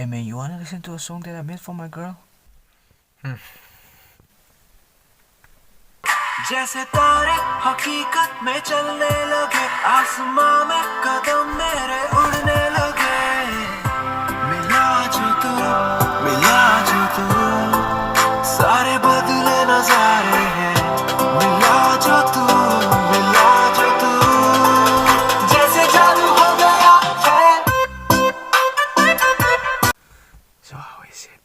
Hey man, you wanna listen to a song that I made for my girl? जैसे तारे हकीकत में चलने लगे आसमां में कदम मेरे उड़ने लगे मिला जो तू सारे बदले नजारे हैं मिला जो तू जैसे जादू हो गया है So how is it?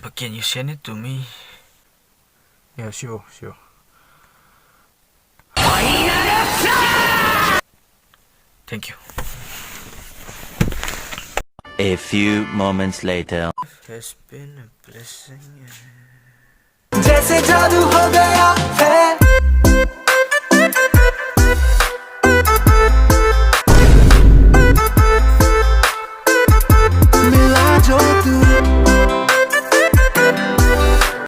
But can you send it to me? Yeah, sure. Thank you. A few moments later. Has been a blessing. जैसे जादू हो गया है